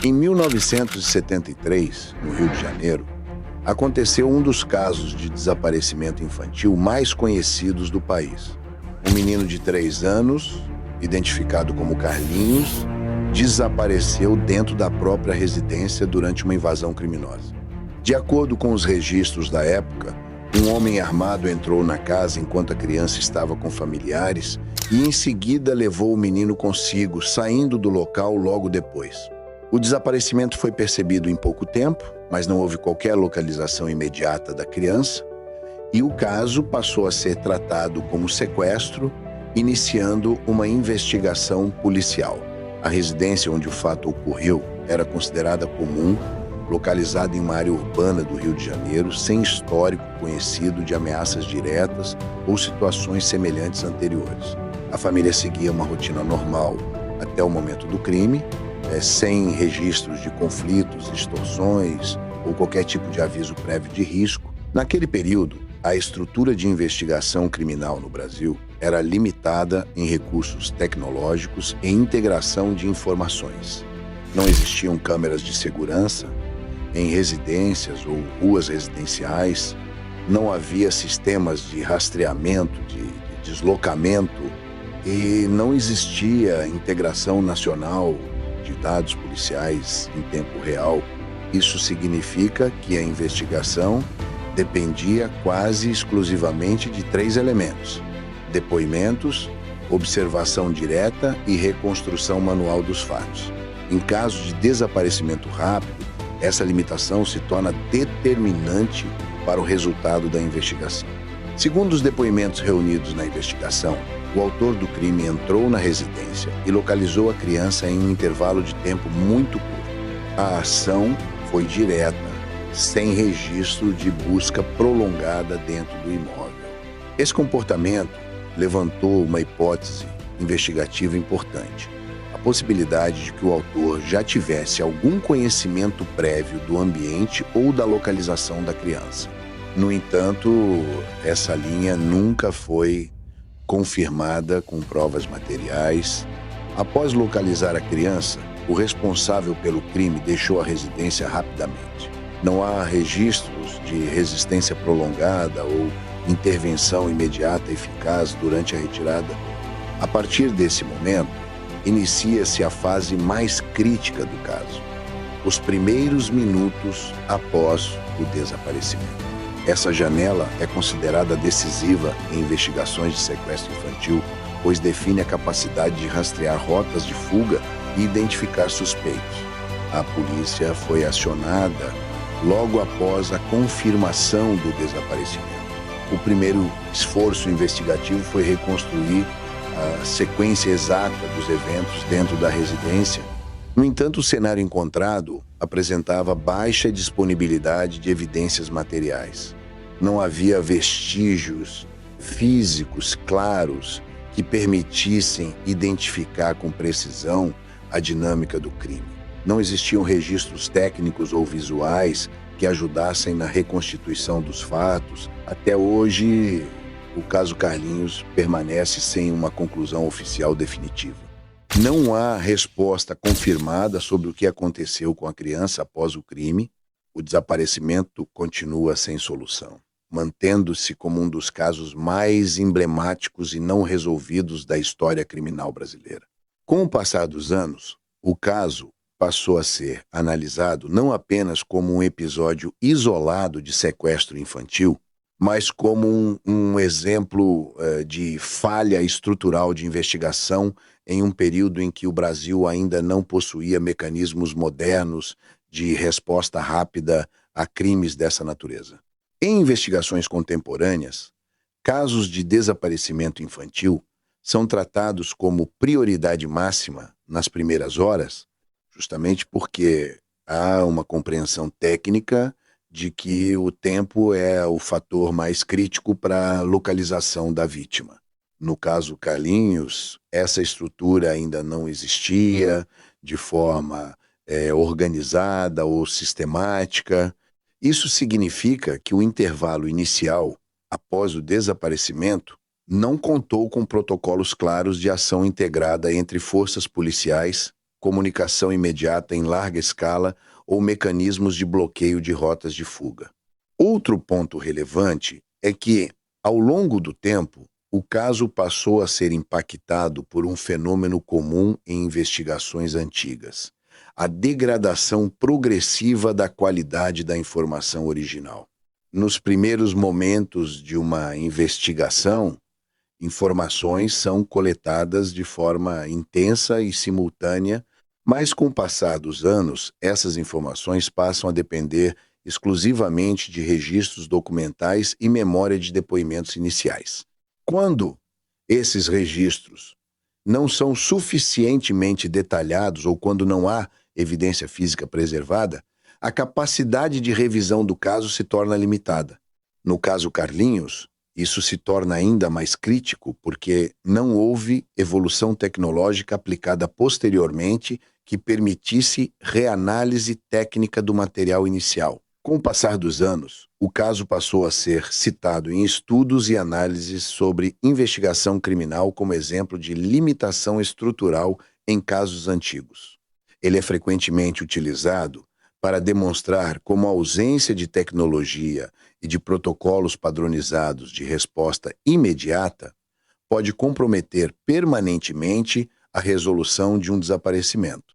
Em 1973, no Rio de Janeiro, aconteceu um dos casos de desaparecimento infantil mais conhecidos do país. Um menino de 3 anos, identificado como Carlinhos, desapareceu dentro da própria residência durante uma invasão criminosa. De acordo com os registros da época, um homem armado entrou na casa enquanto a criança estava com familiares e em seguida levou o menino consigo, saindo do local logo depois. O desaparecimento foi percebido em pouco tempo, mas não houve qualquer localização imediata da criança, e o caso passou a ser tratado como sequestro, iniciando uma investigação policial. A residência onde o fato ocorreu era considerada comum, localizada em uma área urbana do Rio de Janeiro, sem histórico conhecido de ameaças diretas ou situações semelhantes anteriores. A família seguia uma rotina normal até o momento do crime, sem registros de conflitos, extorsões ou qualquer tipo de aviso prévio de risco. Naquele período, a estrutura de investigação criminal no Brasil era limitada em recursos tecnológicos e integração de informações. Não existiam câmeras de segurança em residências ou ruas residenciais, não havia sistemas de rastreamento, de deslocamento e não existia integração nacional de dados policiais em tempo real. Isso significa que a investigação dependia quase exclusivamente de 3 elementos: depoimentos, observação direta e reconstrução manual dos fatos. Em caso de desaparecimento rápido, essa limitação se torna determinante para o resultado da investigação. Segundo os depoimentos reunidos na investigação, o autor do crime entrou na residência e localizou a criança em um intervalo de tempo muito curto. A ação foi direta, sem registro de busca prolongada dentro do imóvel. Esse comportamento levantou uma hipótese investigativa importante: a possibilidade de que o autor já tivesse algum conhecimento prévio do ambiente ou da localização da criança. No entanto, essa linha nunca foi confirmada com provas materiais. Após localizar a criança, o responsável pelo crime deixou a residência rapidamente. Não há registros de resistência prolongada ou intervenção imediata eficaz durante a retirada. A partir desse momento, inicia-se a fase mais crítica do caso, os primeiros minutos após o desaparecimento. Essa janela é considerada decisiva em investigações de sequestro infantil, pois define a capacidade de rastrear rotas de fuga e identificar suspeitos. A polícia foi acionada logo após a confirmação do desaparecimento. O primeiro esforço investigativo foi reconstruir a sequência exata dos eventos dentro da residência. No entanto, o cenário encontrado apresentava baixa disponibilidade de evidências materiais. Não havia vestígios físicos claros que permitissem identificar com precisão a dinâmica do crime. Não existiam registros técnicos ou visuais que ajudassem na reconstituição dos fatos. Até hoje, o caso Carlinhos permanece sem uma conclusão oficial definitiva. Não há resposta confirmada sobre o que aconteceu com a criança após o crime. O desaparecimento continua sem solução, mantendo-se como um dos casos mais emblemáticos e não resolvidos da história criminal brasileira. Com o passar dos anos, o caso passou a ser analisado não apenas como um episódio isolado de sequestro infantil, mas como um exemplo de falha estrutural de investigação em um período em que o Brasil ainda não possuía mecanismos modernos de resposta rápida a crimes dessa natureza. Em investigações contemporâneas, casos de desaparecimento infantil são tratados como prioridade máxima nas primeiras horas, justamente porque há uma compreensão técnica de que o tempo é o fator mais crítico para a localização da vítima. No caso Carlinhos, essa estrutura ainda não existia de forma organizada ou sistemática. Isso significa que o intervalo inicial, após o desaparecimento, não contou com protocolos claros de ação integrada entre forças policiais, comunicação imediata em larga escala ou mecanismos de bloqueio de rotas de fuga. Outro ponto relevante é que, ao longo do tempo, o caso passou a ser impactado por um fenômeno comum em investigações antigas: a degradação progressiva da qualidade da informação original. Nos primeiros momentos de uma investigação, informações são coletadas de forma intensa e simultânea, mas com o passar dos anos, essas informações passam a depender exclusivamente de registros documentais e memória de depoimentos iniciais. Quando esses registros não são suficientemente detalhados ou quando não há evidência física preservada, a capacidade de revisão do caso se torna limitada. No caso Carlinhos, isso se torna ainda mais crítico porque não houve evolução tecnológica aplicada posteriormente que permitisse reanálise técnica do material inicial. Com o passar dos anos, o caso passou a ser citado em estudos e análises sobre investigação criminal como exemplo de limitação estrutural em casos antigos. Ele é frequentemente utilizado para demonstrar como a ausência de tecnologia e de protocolos padronizados de resposta imediata pode comprometer permanentemente a resolução de um desaparecimento.